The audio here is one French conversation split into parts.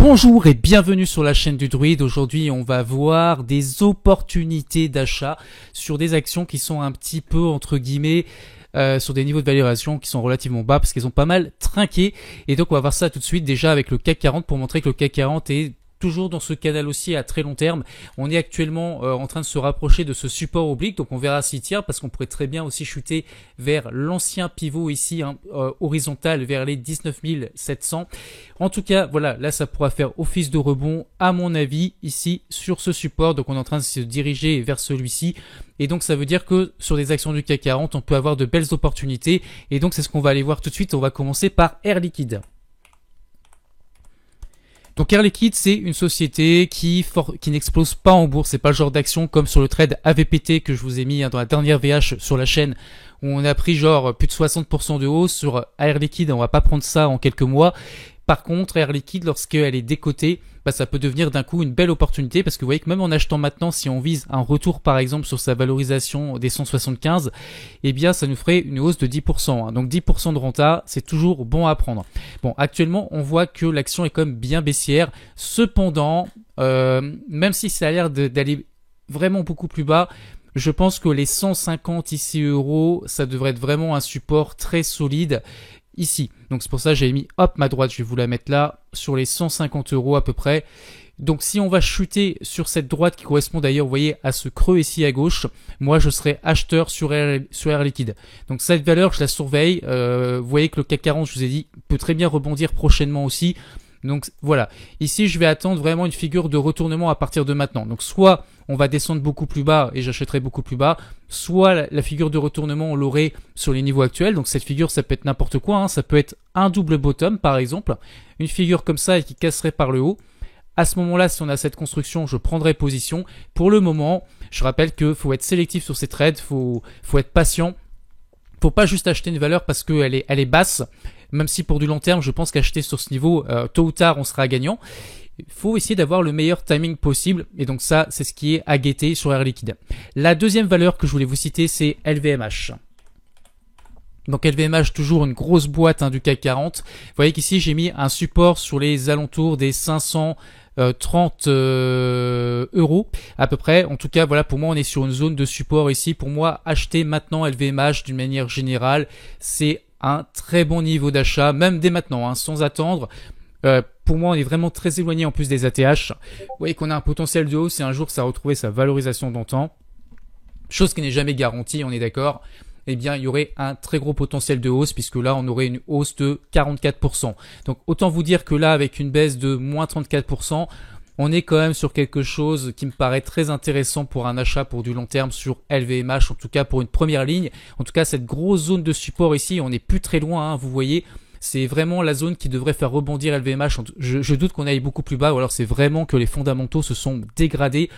Bonjour et bienvenue sur la chaîne du Druide. Aujourd'hui, on va voir des opportunités d'achat sur des actions qui sont un petit peu, entre guillemets, sur des niveaux de valorisation qui sont relativement bas parce qu'ils ont pas mal trinqué. Et donc, on va voir ça tout de suite déjà avec le CAC 40 pour montrer que le CAC 40 est toujours dans ce canal aussi à très long terme. On est actuellement en train de se rapprocher de ce support oblique, donc on verra s'il tient parce qu'on pourrait très bien aussi chuter vers l'ancien pivot ici horizontal vers les 19 700. En tout cas, voilà, là ça pourra faire office de rebond à mon avis ici sur ce support. Donc on est en train de se diriger vers celui-ci. Et donc ça veut dire que sur des actions du CAC 40, on peut avoir de belles opportunités. Et donc c'est ce qu'on va aller voir tout de suite. On va commencer par Air Liquide. Donc Air Liquide, c'est une société qui n'explose pas en bourse. C'est pas le genre d'action comme sur le trade AVPT que je vous ai mis dans la dernière VH sur la chaîne où on a pris genre plus de 60% de hausse. Sur Air Liquide, on va pas prendre ça en quelques mois. Par contre, Air Liquide, lorsqu'elle est décotée, ça peut devenir d'un coup une belle opportunité parce que vous voyez que même en achetant maintenant, si on vise un retour par exemple sur sa valorisation des 175, eh bien ça nous ferait une hausse de 10%. Donc 10% de renta, c'est toujours bon à prendre. Bon, actuellement, on voit que l'action est quand même bien baissière. Cependant, même si ça a l'air d'aller vraiment beaucoup plus bas, je pense que les 150 ici euros, ça devrait être vraiment un support très solide ici. Donc c'est pour ça que j'ai mis hop ma droite, je vais vous la mettre là sur les 150 euros à peu près. Donc si on va chuter sur cette droite qui correspond d'ailleurs, vous voyez, à ce creux ici à gauche, moi je serai acheteur sur Air Liquide. Donc cette valeur, je la surveille. Vous voyez que le CAC 40, je vous ai dit, peut très bien rebondir prochainement aussi. Donc voilà, ici je vais attendre vraiment une figure de retournement à partir de maintenant. Donc soit on va descendre beaucoup plus bas et j'achèterai beaucoup plus bas, soit la figure de retournement on l'aurait sur les niveaux actuels. Donc cette figure ça peut être n'importe quoi, hein. Ça peut être un double bottom par exemple, une figure comme ça et qui casserait par le haut. À ce moment-là, si on a cette construction, je prendrai position. Pour le moment, je rappelle que faut être sélectif sur ces trades, faut être patient. Faut pas juste acheter une valeur parce qu'elle est basse. Même si pour du long terme, je pense qu'acheter sur ce niveau, tôt ou tard, on sera gagnant. Il faut essayer d'avoir le meilleur timing possible. Et donc ça, c'est ce qui est à guetter sur Air Liquide. La deuxième valeur que je voulais vous citer, c'est LVMH. Donc LVMH, toujours une grosse boîte du CAC 40. Vous voyez qu'ici, j'ai mis un support sur les alentours des 530 euros à peu près. En tout cas, voilà, pour moi, on est sur une zone de support ici. Pour moi, acheter maintenant LVMH d'une manière générale, c'est un très bon niveau d'achat, même dès maintenant, sans attendre. Pour moi, on est vraiment très éloigné en plus des ATH. Vous voyez qu'on a un potentiel de hausse et un jour ça a retrouvé sa valorisation d'antan. Chose qui n'est jamais garantie, on est d'accord. Eh bien, il y aurait un très gros potentiel de hausse puisque là, on aurait une hausse de 44%. Donc, autant vous dire que là, avec une baisse de moins 34%, on est quand même sur quelque chose qui me paraît très intéressant pour un achat pour du long terme sur LVMH, en tout cas pour une première ligne. En tout cas, cette grosse zone de support ici, on n'est plus très loin, vous voyez. C'est vraiment la zone qui devrait faire rebondir LVMH. Je doute qu'on aille beaucoup plus bas ou alors c'est vraiment que les fondamentaux se sont dégradés.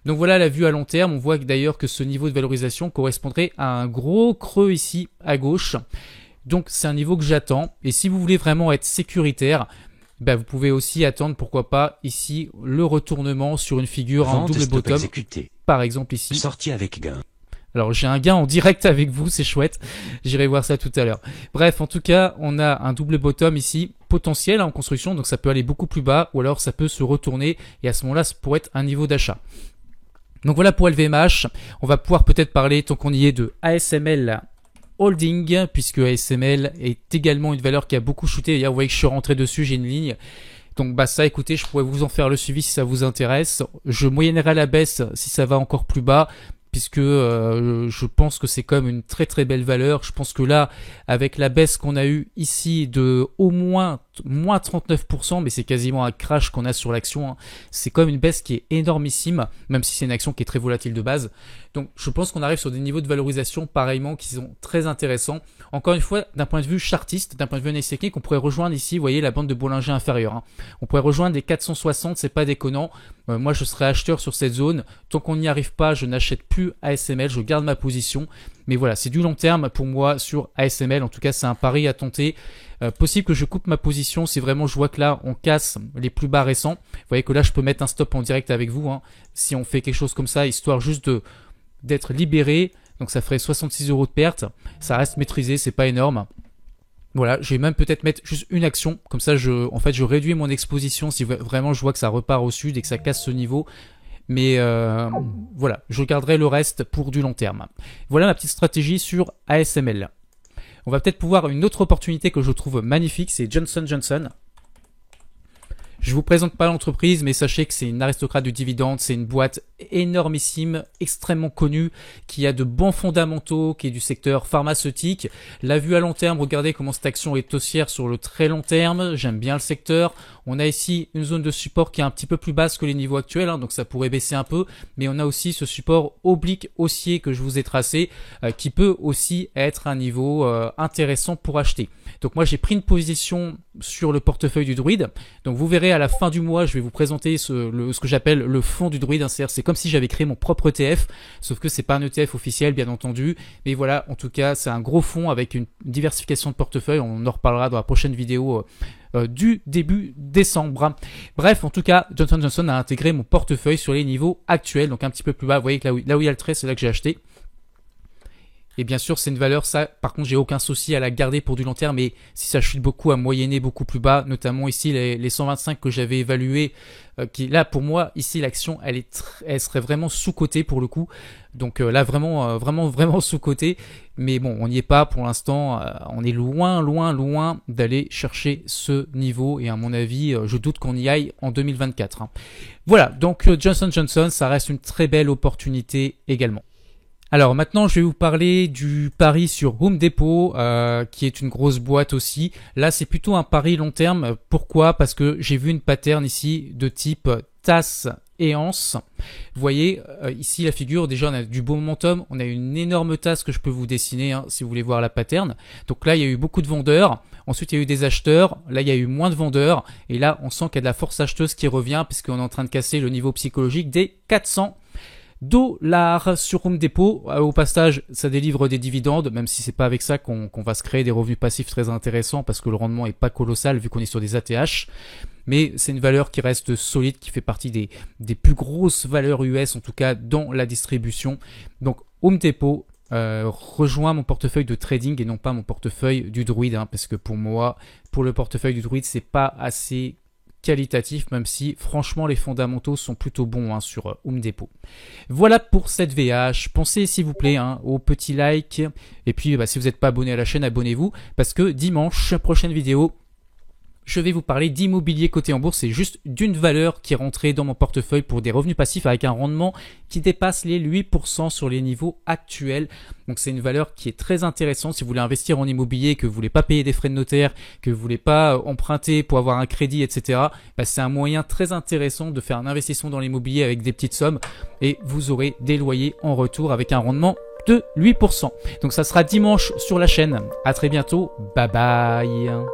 Donc voilà la vue à long terme. On voit d'ailleurs que ce niveau de valorisation correspondrait à un gros creux ici à gauche. Donc c'est un niveau que j'attends. Et si vous voulez vraiment être sécuritaire, vous pouvez aussi attendre, pourquoi pas, ici, le retournement sur une figure en double bottom. Exécuté. Par exemple ici. Sortie avec gain. Alors j'ai un gain en direct avec vous, c'est chouette. J'irai voir ça tout à l'heure. Bref, en tout cas, on a un double bottom ici, potentiel en construction. Donc ça peut aller beaucoup plus bas ou alors ça peut se retourner. Et à ce moment-là, ça pourrait être un niveau d'achat. Donc voilà pour LVMH. On va pouvoir peut-être parler, tant qu'on y est, de ASML Holding, puisque ASML est également une valeur qui a beaucoup chuté. D'ailleurs, vous voyez que je suis rentré dessus, j'ai une ligne. Donc ça, écoutez, je pourrais vous en faire le suivi si ça vous intéresse. Je moyennerai à la baisse si ça va encore plus bas, puisque je pense que c'est quand même une très très belle valeur. Je pense que là, avec la baisse qu'on a eue ici de au moins 39%, mais c'est quasiment un crash qu'on a sur l'action, c'est quand même une baisse qui est énormissime, même si c'est une action qui est très volatile de base. Donc je pense qu'on arrive sur des niveaux de valorisation pareillement qui sont très intéressants. Encore une fois, d'un point de vue chartiste, d'un point de vue analyse technique, on pourrait rejoindre ici, vous voyez, la bande de Bollinger inférieure. On pourrait rejoindre les 460, c'est pas déconnant. Moi, je serais acheteur sur cette zone. Tant qu'on n'y arrive pas, je n'achète plus ASML, je garde ma position. Mais voilà, c'est du long terme pour moi sur ASML. En tout cas, c'est un pari à tenter. Possible que je coupe ma position si vraiment je vois que là, on casse les plus bas récents. Vous voyez que là, je peux mettre un stop en direct avec vous. Si on fait quelque chose comme ça, histoire juste d'être libéré. Donc ça ferait 66 euros de perte. Ça reste maîtrisé, c'est pas énorme. Voilà, je vais même peut-être mettre juste une action, comme ça en fait je réduis mon exposition si vraiment je vois que ça repart au sud et que ça casse ce niveau. Mais voilà, je garderai le reste pour du long terme. Voilà ma petite stratégie sur ASML. On va peut-être pouvoir une autre opportunité que je trouve magnifique, c'est Johnson & Johnson. Je vous présente pas l'entreprise, mais sachez que c'est une aristocrate du dividende, c'est une boîte énormissime, extrêmement connue, qui a de bons fondamentaux, qui est du secteur pharmaceutique. La vue à long terme, regardez comment cette action est haussière sur le très long terme, j'aime bien le secteur. On a ici une zone de support qui est un petit peu plus basse que les niveaux actuels, donc ça pourrait baisser un peu, mais on a aussi ce support oblique haussier que je vous ai tracé, qui peut aussi être un niveau intéressant pour acheter. Donc moi j'ai pris une position sur le portefeuille du druide, donc vous verrez à la fin du mois, je vais vous présenter ce que j'appelle le fonds du druide, c'est-à-dire c'est comme si j'avais créé mon propre ETF, sauf que c'est pas un ETF officiel bien entendu, mais voilà, en tout cas c'est un gros fonds avec une diversification de portefeuille, on en reparlera dans la prochaine vidéo du début décembre. Bref, en tout cas, Johnson & Johnson a intégré mon portefeuille sur les niveaux actuels, donc un petit peu plus bas, vous voyez que là où il y a le trait, c'est là que j'ai acheté. Et bien sûr, c'est une valeur, ça, par contre, j'ai aucun souci à la garder pour du long terme, mais si ça chute beaucoup, à moyenner beaucoup plus bas, notamment ici, les 125 que j'avais évalués, qui, là, pour moi, ici, l'action, elle serait vraiment sous-cotée pour le coup. Donc là, vraiment sous-cotée. Mais bon, on n'y est pas pour l'instant. On est loin d'aller chercher ce niveau. Et à mon avis, je doute qu'on y aille en 2024. Hein. Voilà, donc Johnson & Johnson, ça reste une très belle opportunité également. Alors maintenant, je vais vous parler du pari sur Home Depot, qui est une grosse boîte aussi. Là, c'est plutôt un pari long terme. Pourquoi? Parce que j'ai vu une pattern ici de type tasse et anse. Vous voyez, ici la figure, déjà on a du beau momentum, on a une énorme tasse que je peux vous dessiner hein, si vous voulez voir la pattern. Donc là, il y a eu beaucoup de vendeurs. Ensuite, il y a eu des acheteurs. Là, il y a eu moins de vendeurs. Et là, on sent qu'il y a de la force acheteuse qui revient puisqu'on est en train de casser le niveau psychologique des 400 $ sur Home Depot. Au passage, ça délivre des dividendes, même si c'est pas avec ça qu'on va se créer des revenus passifs très intéressants parce que le rendement est pas colossal vu qu'on est sur des ATH. Mais c'est une valeur qui reste solide, qui fait partie des plus grosses valeurs US, en tout cas dans la distribution. Donc Home Depot rejoint mon portefeuille de trading et non pas mon portefeuille du druide, hein, parce que pour moi, pour le portefeuille du druide, c'est pas assez qualitatif, même si franchement les fondamentaux sont plutôt bons hein, sur Home Depot. Voilà pour cette VH. Pensez s'il vous plaît hein, au petit like et puis si vous n'êtes pas abonné à la chaîne, abonnez-vous parce que dimanche, prochaine vidéo, je vais vous parler d'immobilier coté en bourse. C'est juste d'une valeur qui est rentrée dans mon portefeuille pour des revenus passifs avec un rendement qui dépasse les 8% sur les niveaux actuels. Donc c'est une valeur qui est très intéressante si vous voulez investir en immobilier, que vous voulez pas payer des frais de notaire, que vous voulez pas emprunter pour avoir un crédit, etc. C'est un moyen très intéressant de faire un investissement dans l'immobilier avec des petites sommes et vous aurez des loyers en retour avec un rendement de 8%. Donc ça sera dimanche sur la chaîne. À très bientôt. Bye bye.